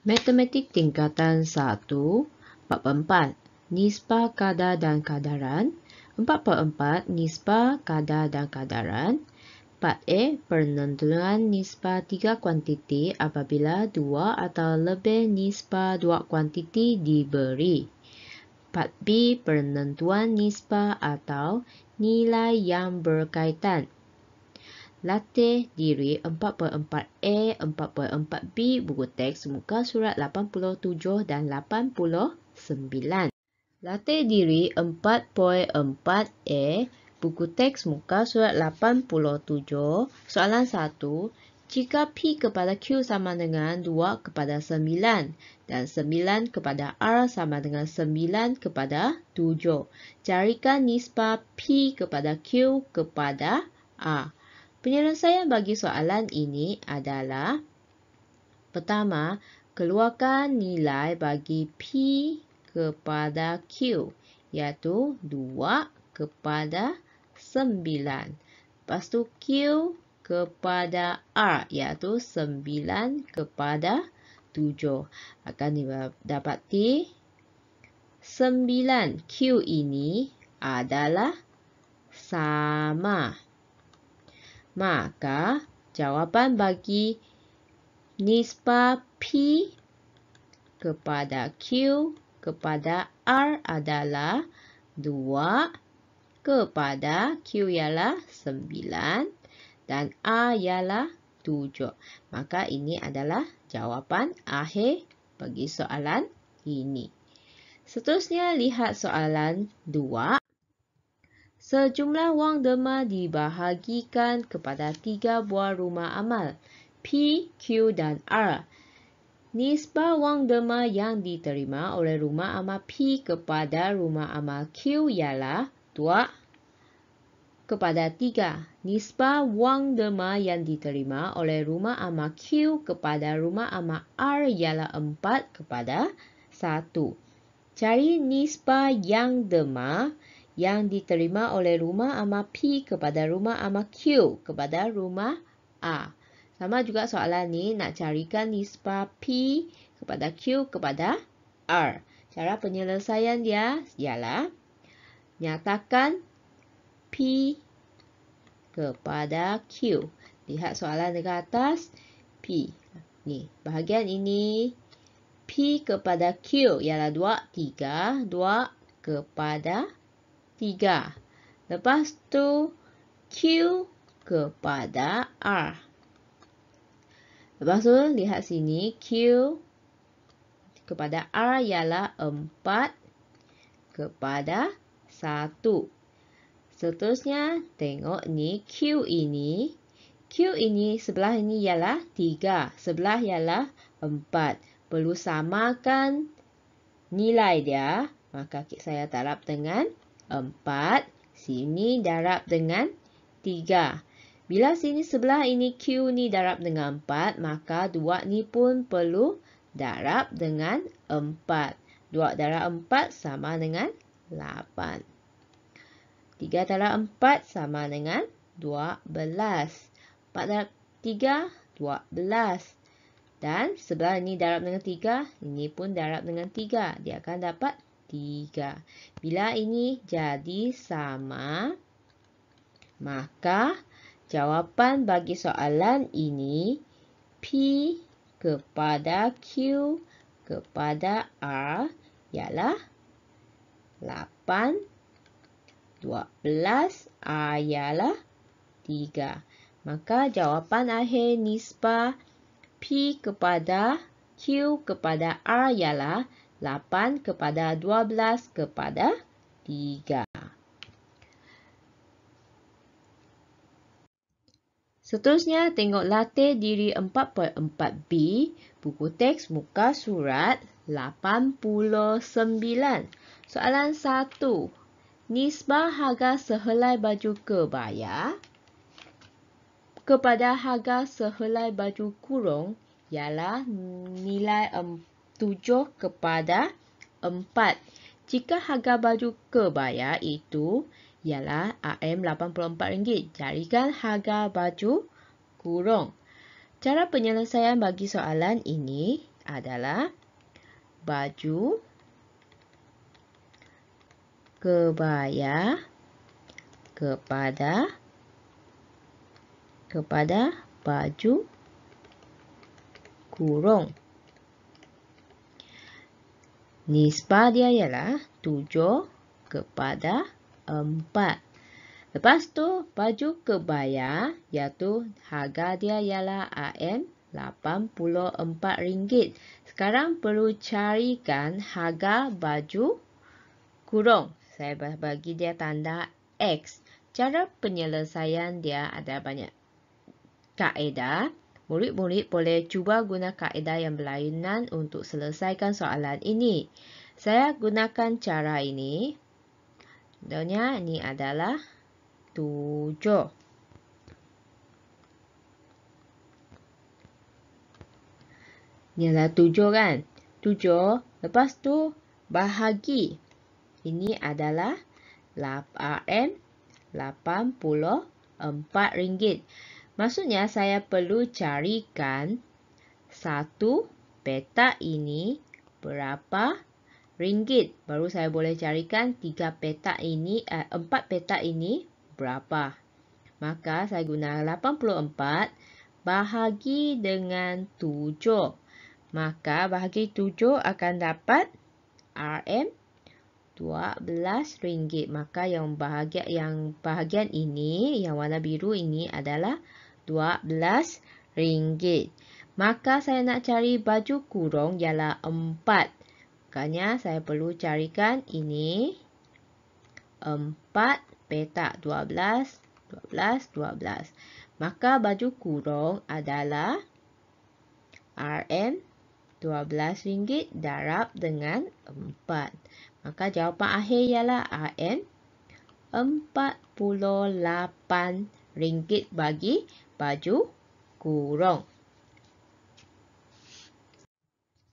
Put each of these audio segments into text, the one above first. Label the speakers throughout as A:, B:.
A: Matematik tingkatan 1, bab 4, nisbah kadar dan kadaran. 4.4, nisbah kadar dan kadaran. Part A, penentuan nisbah 3 kuantiti apabila 2 atau lebih nisbah 2 kuantiti diberi. Part B, penentuan nisbah atau nilai yang berkaitan. Latih diri 4.4A, 4.4B, buku teks muka surat 87 dan 89. Latih diri 4.4A, buku teks muka surat 87, soalan 1. Jika P kepada Q sama dengan 2 kepada 9 dan 9 kepada R sama dengan 9 kepada 7, carikan nisbah P kepada Q kepada R. Penyelesaian bagi soalan ini adalah: pertama, keluarkan nilai bagi P kepada Q, iaitu 2 kepada 9. Lepas tu Q kepada R, iaitu 9 kepada 7. Akan didapati 9Q ini adalah sama. Maka jawapan bagi nisbah P kepada Q kepada R adalah 2 kepada Q ialah 9 dan R ialah 7. Maka ini adalah jawapan akhir bagi soalan ini. Seterusnya, lihat soalan 2. Sejumlah wang derma dibahagikan kepada 3 buah rumah amal, P, Q dan R. Nisbah wang derma yang diterima oleh rumah amal P kepada rumah amal Q ialah 2 kepada 3. Nisbah wang derma yang diterima oleh rumah amal Q kepada rumah amal R ialah 4 kepada 1. Cari nisbah yang derma yang diterima oleh rumah amal P kepada rumah amal Q kepada rumah R. Sama juga soalan ni, nak carikan nisbah P kepada Q kepada R. Cara penyelesaian dia ialah nyatakan P kepada Q. Lihat soalan dekat atas, P. Ni, bahagian ini P kepada Q ialah 2, 3, 2 kepada 3. Lepas tu Q kepada R. Lepas tu lihat sini, Q kepada R ialah 4 kepada 1. Seterusnya, tengok ni Q ini. Q ini sebelah ini ialah 3, sebelah ialah 4. Perlu samakan nilai dia. Maka saya darab dengan 4. Sini darab dengan 3. Bila sini sebelah ini Q ni darab dengan 4, maka 2 ni pun perlu darab dengan 4. 2 darab 4 sama dengan 8. 3 darab 4 sama dengan 12. 4 darab 3, 12. Dan sebelah ini darab dengan 3, ini pun darab dengan 3. Dia akan dapat 3. Bila ini jadi sama, maka jawapan bagi soalan ini P kepada Q kepada R ialah 8, 12, R ialah 3. Maka jawapan akhir nisbah P kepada Q kepada R ialah 8 kepada 12 kepada 3. Seterusnya, tengok latih diri 4.4B, buku teks muka surat 89. Soalan 1. Nisbah harga sehelai baju kebaya kepada harga sehelai baju kurung ialah nilai 7 kepada 4. Jika harga baju kebaya itu ialah RM84, carikan harga baju kurung. Cara penyelesaian bagi soalan ini adalah baju, kebaya kepada baju kurung. Nisbah dia ialah 7 kepada 4. Lepas tu, baju kebaya, iaitu harga dia ialah RM84. Sekarang perlu carikan harga baju kurung. Saya bagi dia tanda X. Cara penyelesaian dia ada banyak kaedah. Murid-murid boleh cuba guna kaedah yang berlainan untuk selesaikan soalan ini. Saya gunakan cara ini. Contohnya, ini adalah 7. Ini adalah 7 kan? 7. Lepas tu, bahagi. Ini adalah RM84. Maksudnya saya perlu carikan satu petak ini berapa ringgit. Baru saya boleh carikan 4 petak ini berapa. Maka saya guna 84 bahagi dengan 7. Maka bahagi 7 akan dapat RM12. Maka yang bahagian ini, yang warna biru ini adalah RM12. Maka saya nak cari baju kurung ialah 4. Makanya saya perlu carikan ini 4 petak 12. Maka baju kurung adalah RM12 darab dengan 4. Maka jawapan akhir ialah RM48 bagi baju kurung.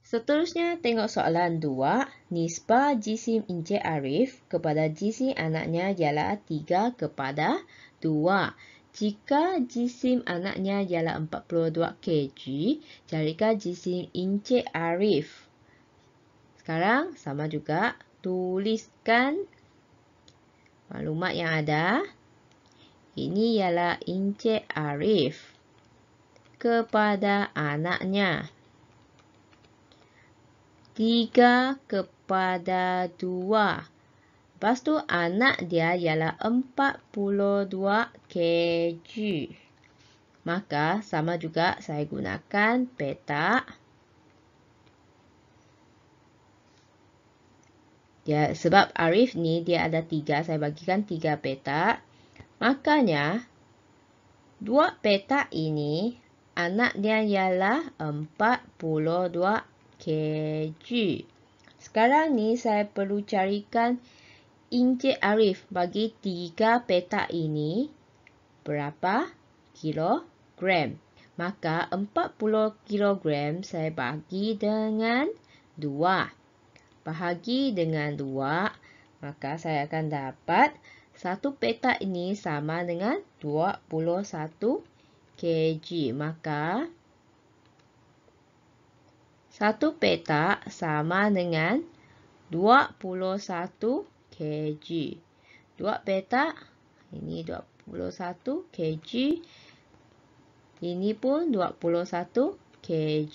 A: Seterusnya, tengok soalan 2. Nisbah jisim Encik Arif kepada jisim anaknya ialah 3 kepada 2. Jika jisim anaknya ialah 42 kg, carikan jisim Encik Arif. Sekarang, sama juga. Tuliskan maklumat yang ada. Ini ialah Encik Arif kepada anaknya. 3 kepada 2. Lepas tu anak dia ialah 42 kg. Maka sama juga saya gunakan petak. Sebab Arif ni dia ada 3, saya bagikan 3 petak. Makanya 2 petak ini anak dia ialah 42 kg. Sekarang ni saya perlu carikan Encik Arif bagi 3 petak ini berapa kilogram. Maka 40 kilogram saya bagi dengan 2. Bahagi dengan 2. Maka saya akan dapat 1 petak ini sama dengan 21 kg. Maka 1 petak sama dengan 21 kg. 2 petak, ini 21 kg. Ini pun 21 kg.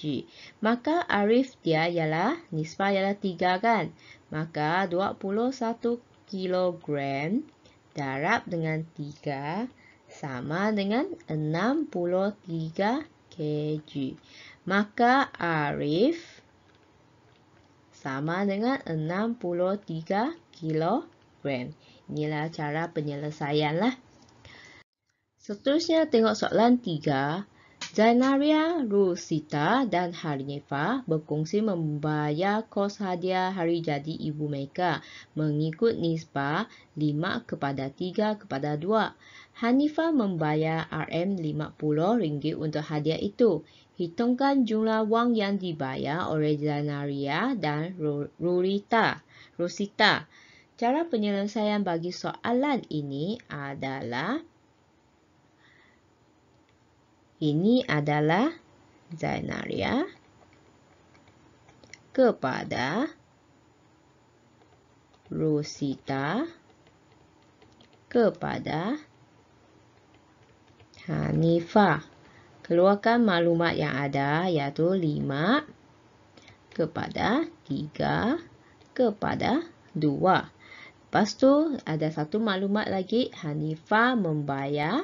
A: Maka Arif dia ialah, nisbah ialah 3 kan? Maka 21 kilogram darab dengan 3 sama dengan 63 kg. Maka Arif sama dengan 63 kilogram. Inilah cara penyelesaian lah. Seterusnya tengok soalan 3. Zainaria, Rusita dan Hanifa berkongsi membayar kos hadiah hari jadi ibu mereka mengikut nisbah 5 kepada 3 kepada 2. Hanifa membayar RM50 untuk hadiah itu. Hitungkan jumlah wang yang dibayar oleh Zainaria dan Rusita. Cara penyelesaian bagi soalan ini adalah Zainaria kepada Rosita kepada Hanifah. Keluarkan maklumat yang ada, iaitu 5 kepada 3 kepada 2. Lepas tu ada satu maklumat lagi, Hanifah membayar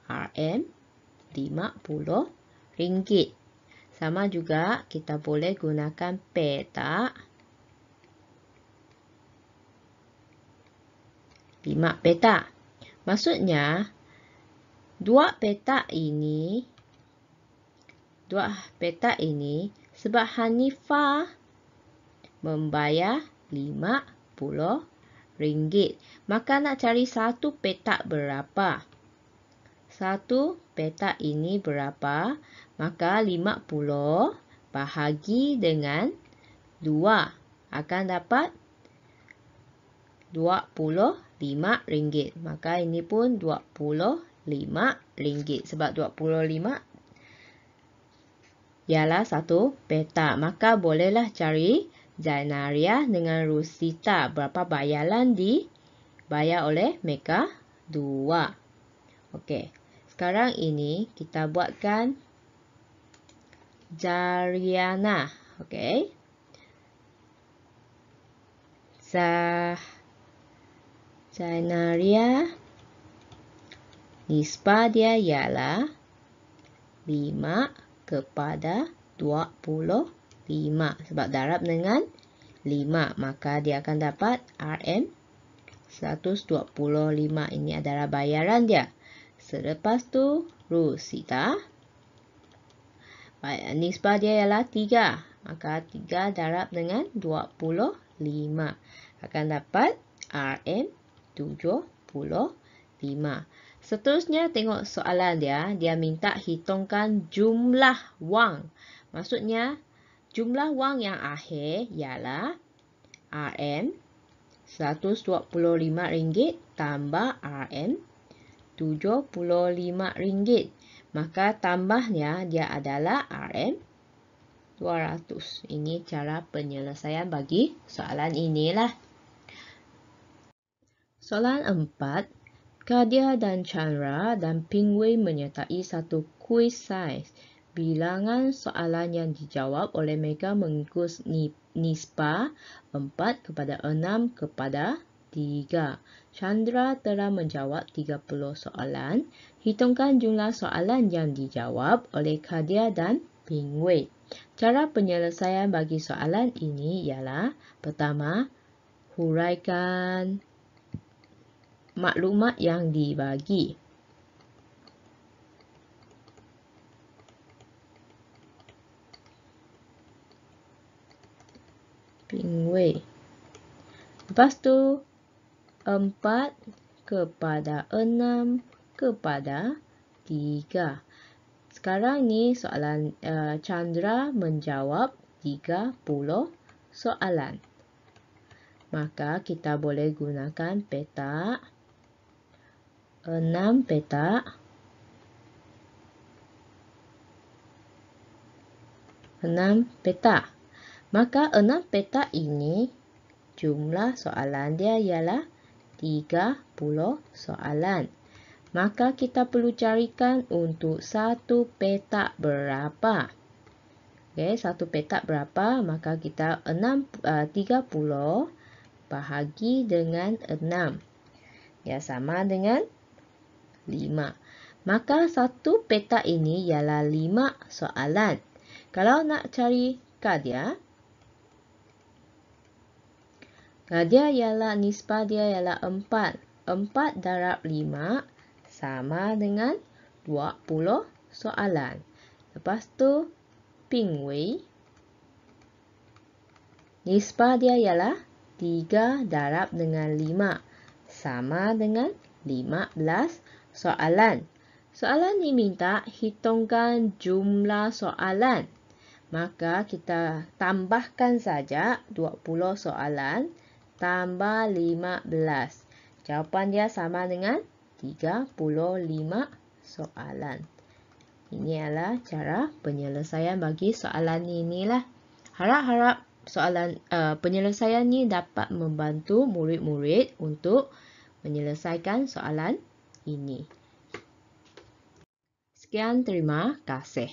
A: RM50. Sama juga kita boleh gunakan petak 5 petak. Maksudnya dua petak ini sebab Hanifah membayar RM50. Maka nak cari satu petak berapa? Satu petak ini berapa? Maka 50 bahagi dengan 2 akan dapat RM25. Maka ini pun RM25. Sebab 25 ialah satu petak. Maka bolehlah cari Zainariah dengan Rosita. Berapa bayaran dibayar oleh mereka dua. Okey. Sekarang ini kita buatkan Zariana. Okey. Zainariah. Nisbah dia ialah 5 kepada 25. Sebab darab dengan 5. Maka dia akan dapat RM125. Ini adalah bayaran dia. Selepas tu, Rosita. Nisbah dia ialah 3. Maka 3 darab dengan 25. Akan dapat RM75. Seterusnya tengok soalan dia. Dia minta hitungkan jumlah wang. Maksudnya jumlah wang yang akhir ialah RM125 tambah RM75. Maka tambahnya dia adalah RM200. Ini cara penyelesaian bagi soalan inilah. Soalan 4. Kadia dan Chandra dan Pingwei menyertai satu kuis sains. Bilangan soalan yang dijawab oleh mereka mengikut nisbah 4 kepada 6 kepada 3. Chandra telah menjawab 30 soalan. Hitungkan jumlah soalan yang dijawab oleh Kadia dan Pingwei. Cara penyelesaian bagi soalan ini ialah pertama, huraikan maklumat yang dibagi. Pingwei. Lepas tu 4 kepada 6 kepada 3. Sekarang ni soalan Chandra menjawab 30 soalan. Maka kita boleh gunakan petak 6 petak. 6 petak. Maka 6 petak ini jumlah soalan dia ialah 30 soalan. Maka kita perlu carikan untuk satu petak berapa. Okey, satu petak berapa? Maka kita 30 bahagi dengan 6. Ya, sama dengan 5. Maka satu petak ini ialah 5 soalan. Kalau nak cari Kadia ialah nisbah dia ialah 4. 4 darab 5 sama dengan 20 soalan. Lepas tu Pingwei, nisbah dia ialah 3 darab dengan 5 sama dengan 15 soalan. Soalan ni minta hitungkan jumlah soalan. Maka kita tambahkan saja 20 soalan tambah 15. Jawapan dia sama dengan 35 soalan. Ini adalah cara penyelesaian bagi soalan inilah. Harap-harap soalan penyelesaian ni dapat membantu murid-murid untuk menyelesaikan soalan ini. Sekian, terima kasih.